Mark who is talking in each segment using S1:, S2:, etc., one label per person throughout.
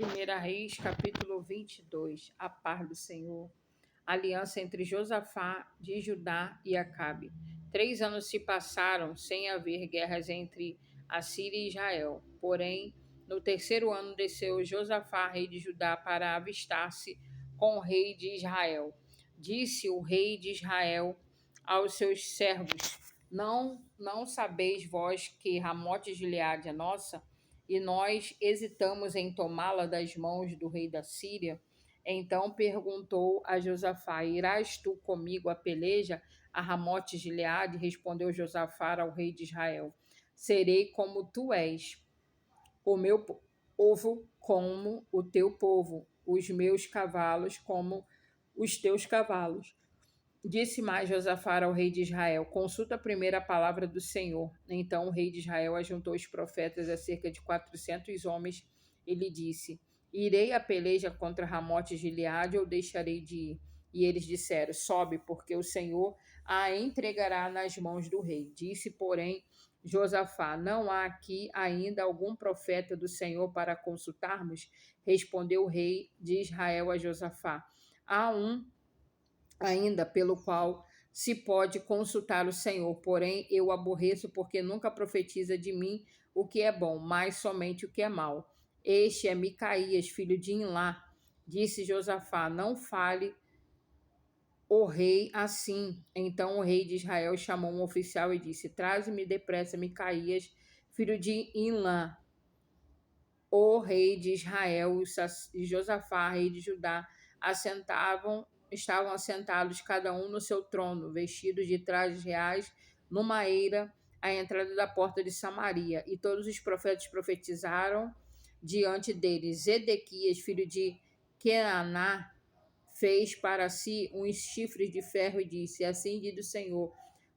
S1: 1 Reis, capítulo 22, a par do Senhor. Aliança entre Josafá de Judá e Acabe. 3 anos se passaram sem haver guerras entre Assíria e Israel. Porém, no terceiro ano desceu Josafá, rei de Judá, para avistar-se com o rei de Israel. Disse o rei de Israel aos seus servos: Não sabeis vós que Ramote de Gileade é nossa? E nós hesitamos em tomá-la das mãos do rei da Síria? Então perguntou a Josafá: Irás tu comigo a peleja a Ramote de Gileade? Respondeu Josafá ao rei de Israel: Serei como tu és, o meu povo como o teu povo, os meus cavalos como os teus cavalos. Disse mais Josafá ao rei de Israel: Consulta primeiro a palavra do Senhor. Então o rei de Israel ajuntou os profetas a cerca de 400 homens e lhe disse: Irei a peleja contra Ramote de Gileade ou deixarei de ir? E eles disseram: Sobe, porque o Senhor a entregará nas mãos do rei. Disse, porém, Josafá: Não há aqui ainda algum profeta do Senhor para consultarmos? Respondeu o rei de Israel a Josafá: Há um ainda pelo qual se pode consultar o Senhor, porém eu aborreço, porque nunca profetiza de mim o que é bom, mas somente o que é mal. Este é Micaías, filho de Imlá. Disse Josafá: Não fale o rei assim. Então o rei de Israel chamou um oficial e disse: Traze-me depressa Micaías, filho de Imlá. O rei de Israel e Josafá, rei de Judá, estavam assentados cada um no seu trono, vestidos de trajes reais, numa eira à entrada da porta de Samaria. E todos os profetas profetizaram diante deles. Zedequias, filho de Queaná, fez para si uns chifres de ferro e disse: Assim diz o Senhor: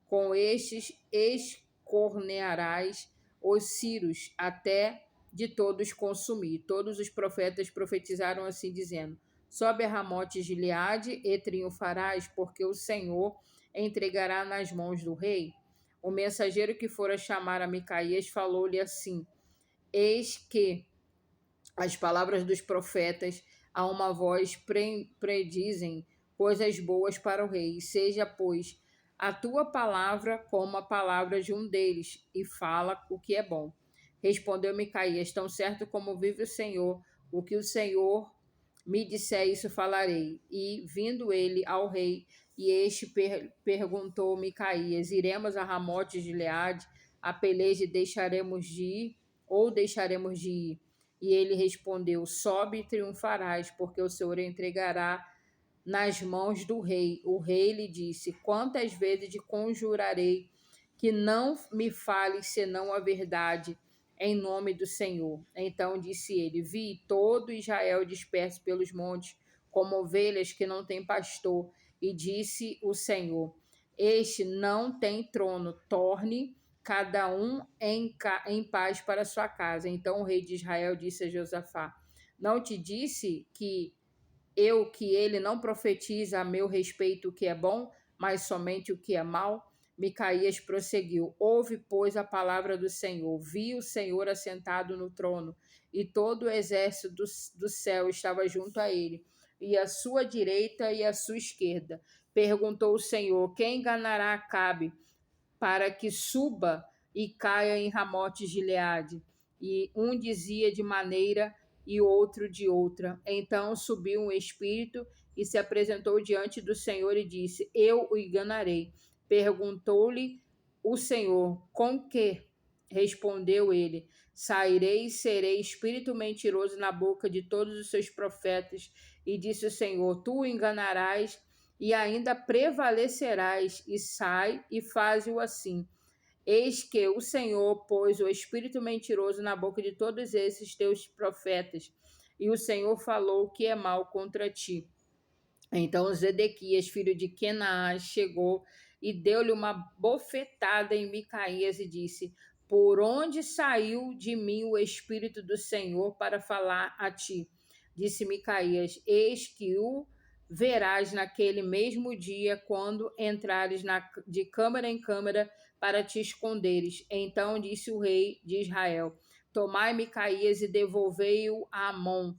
S1: com estes escornearás os ciros até de todos consumir. Todos os profetas profetizaram assim, dizendo: Sobe a Ramote de Gileade e triunfarás, porque o Senhor entregará nas mãos do rei. O mensageiro que fora chamar a Micaías falou-lhe assim: Eis que as palavras dos profetas a uma voz predizem coisas boas para o rei. Seja, pois, a tua palavra como a palavra de um deles, e fala o que é bom. Respondeu Micaías: Tão certo como vive o Senhor, o que o Senhor me disser, isso falarei. E vindo ele ao rei, e este perguntou Micaías: Iremos a Ramote de Gileade, a peleja, e deixaremos de ir, ou deixaremos de ir? E ele respondeu: Sobe e triunfarás, porque o Senhor entregará nas mãos do rei. O rei lhe disse: Quantas vezes te conjurarei que não me fales senão a verdade, em nome do Senhor? Então disse ele: Vi todo Israel disperso pelos montes, como ovelhas que não têm pastor. E disse o Senhor: Este não tem trono, torne cada um em paz para sua casa. Então o rei de Israel disse a Josafá: Não te disse que ele não profetiza a meu respeito o que é bom, mas somente o que é mal? Micaías prosseguiu: Ouve, pois, a palavra do Senhor. Vi o Senhor assentado no trono, e todo o exército do céu estava junto a ele, e à sua direita e à sua esquerda. Perguntou o Senhor: Quem enganará Acabe, para que suba e caia em Ramote de Gileade? E um dizia de maneira e outro de outra. Então subiu um espírito e se apresentou diante do Senhor e disse: Eu o enganarei. Perguntou-lhe o Senhor: Com que? Respondeu ele: Sairei e serei espírito mentiroso na boca de todos os seus profetas. E disse o Senhor: Tu o enganarás e ainda prevalecerás, e sai e faze-o assim. Eis que o Senhor pôs o espírito mentiroso na boca de todos esses teus profetas, e o Senhor falou que é mal contra ti. Então Zedequias, filho de Quenaás, chegou e deu-lhe uma bofetada em Micaías e disse: Por onde saiu de mim o espírito do Senhor para falar a ti? Disse Micaías: Eis que o verás naquele mesmo dia, quando entrares de câmara em câmara para te esconderes. Então disse o rei de Israel: Tomai Micaías e devolvei-o a Amon,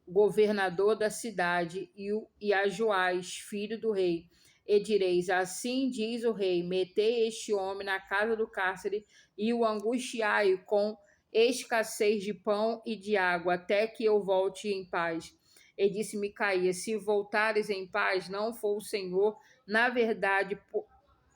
S1: governador da cidade, e a Joás, filho do rei. E direis: assim diz o rei: metei este homem na casa do cárcere e o angustiai com escassez de pão e de água, até que eu volte em paz. E disse Micaías: se voltares em paz, não for o Senhor, na verdade,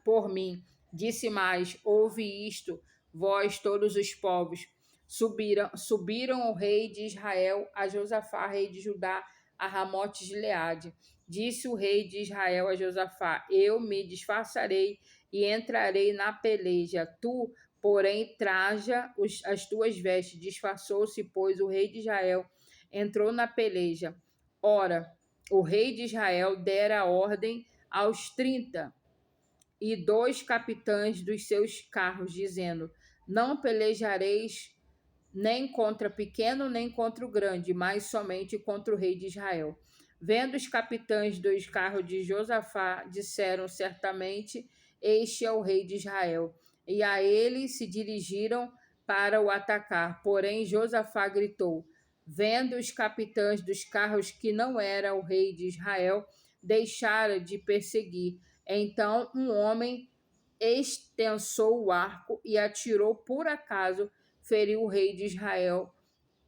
S1: por mim. Disse mais: ouve isto, vós todos os povos. Subiram o rei de Israel a Josafá, rei de Judá, a Ramote de Gileade. Disse o rei de Israel a Josafá: eu me disfarçarei e entrarei na peleja. Tu, porém, traja as tuas vestes. Disfarçou-se, pois, o rei de Israel entrou na peleja. Ora, o rei de Israel dera ordem aos 32 capitães dos seus carros, dizendo: não pelejareis nem contra pequeno, nem contra o grande, mas somente contra o rei de Israel. Vendo os capitães dos carros de Josafá, disseram: certamente este é o rei de Israel. E a ele se dirigiram para o atacar. Porém, Josafá gritou: vendo os capitães dos carros que não era o rei de Israel, deixaram de perseguir. Então um homem extensou o arco e atirou por acaso, feriu o rei de Israel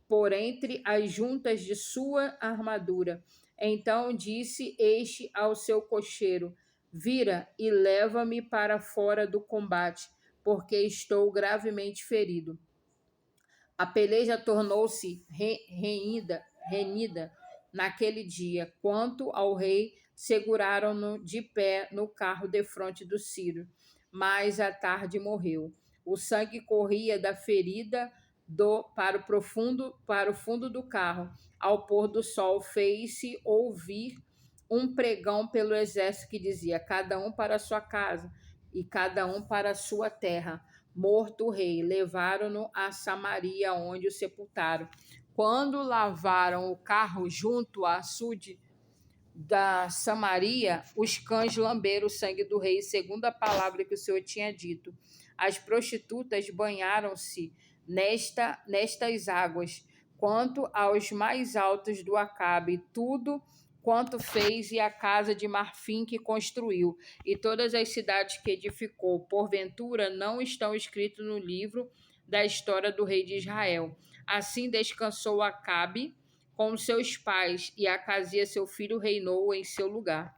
S1: por entre as juntas de sua armadura. Então disse este ao seu cocheiro: vira e leva-me para fora do combate, porque estou gravemente ferido. A peleja tornou-se renhida naquele dia. Quanto ao rei, seguraram-no de pé no carro defronte do Ciro, mas à tarde morreu. O sangue corria da ferida para o fundo do carro. Ao pôr do sol, fez-se ouvir um pregão pelo exército que dizia: cada um para a sua casa e cada um para a sua terra. Morto o rei, levaram-no a Samaria, onde o sepultaram. Quando lavaram o carro junto à açude da Samaria, os cães lamberam o sangue do rei, segundo a palavra que o Senhor tinha dito. As prostitutas banharam-se nestas águas. Quanto aos mais altos do Acabe, tudo quanto fez, e a casa de marfim que construiu, e todas as cidades que edificou, porventura não estão escritos no livro da história do rei de Israel. Assim descansou Acabe com seus pais, e Acasias seu filho reinou em seu lugar.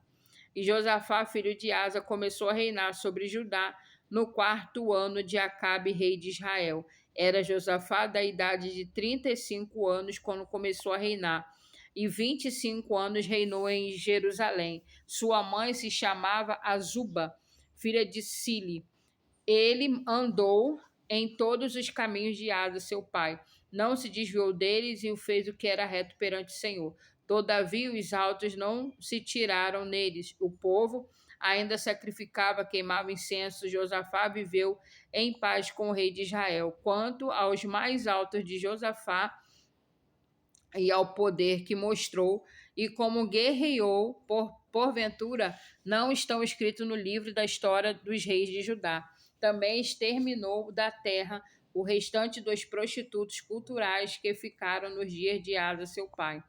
S1: E Josafá, filho de Asa, começou a reinar sobre Judá no 4º ano de Acabe, rei de Israel. Era Josafá da idade de 35 anos quando começou a reinar, e 25 anos reinou em Jerusalém. Sua mãe se chamava Azuba, filha de Sili. Ele andou em todos os caminhos de Asa, seu pai. Não se desviou deles e o fez o que era reto perante o Senhor. Todavia, os altos não se tiraram neles. O povo ainda sacrificava, queimava incenso. Josafá viveu em paz com o rei de Israel. Quanto aos mais altos de Josafá e ao poder que mostrou e como guerreou, porventura, não estão escritos no livro da história dos reis de Judá. Também exterminou da terra o restante dos prostitutos culturais que ficaram nos dias de Asa, seu pai.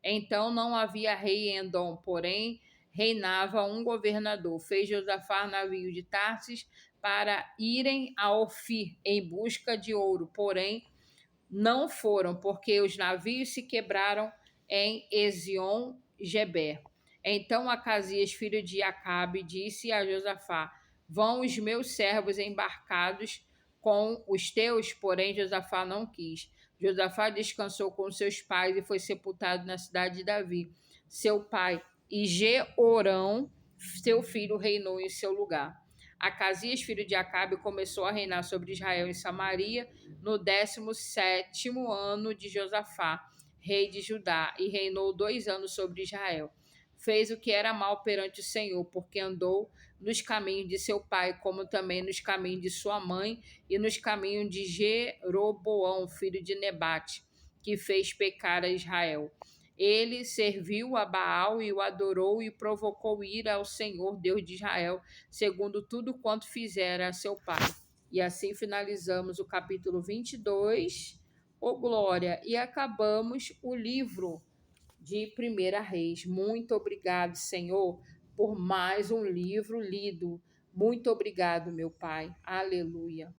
S1: Então não havia rei em Edom, porém reinava um governador. Fez Josafá navio de Tarsis para irem a Ofir em busca de ouro, porém não foram, porque os navios se quebraram em Ezion-Geber. Então Acasias, filho de Acabe, disse a Josafá: vão os meus servos embarcados com os teus, porém Josafá não quis. Josafá descansou com seus pais e foi sepultado na cidade de Davi, seu pai, e Jeorão, seu filho, reinou em seu lugar. Acasias, filho de Acabe, começou a reinar sobre Israel em Samaria no 17º ano de Josafá, rei de Judá, e reinou 2 anos sobre Israel. Fez o que era mal perante o Senhor, porque andou nos caminhos de seu pai, como também nos caminhos de sua mãe, e nos caminhos de Jeroboão, filho de Nebate, que fez pecar a Israel. Ele serviu a Baal e o adorou e provocou ira ao Senhor, Deus de Israel, segundo tudo quanto fizera a seu pai. E assim finalizamos o capítulo 22, glória, e acabamos o livro de Primeira Reis. Muito obrigado, Senhor, por mais um livro lido. Muito obrigado, meu Pai. Aleluia.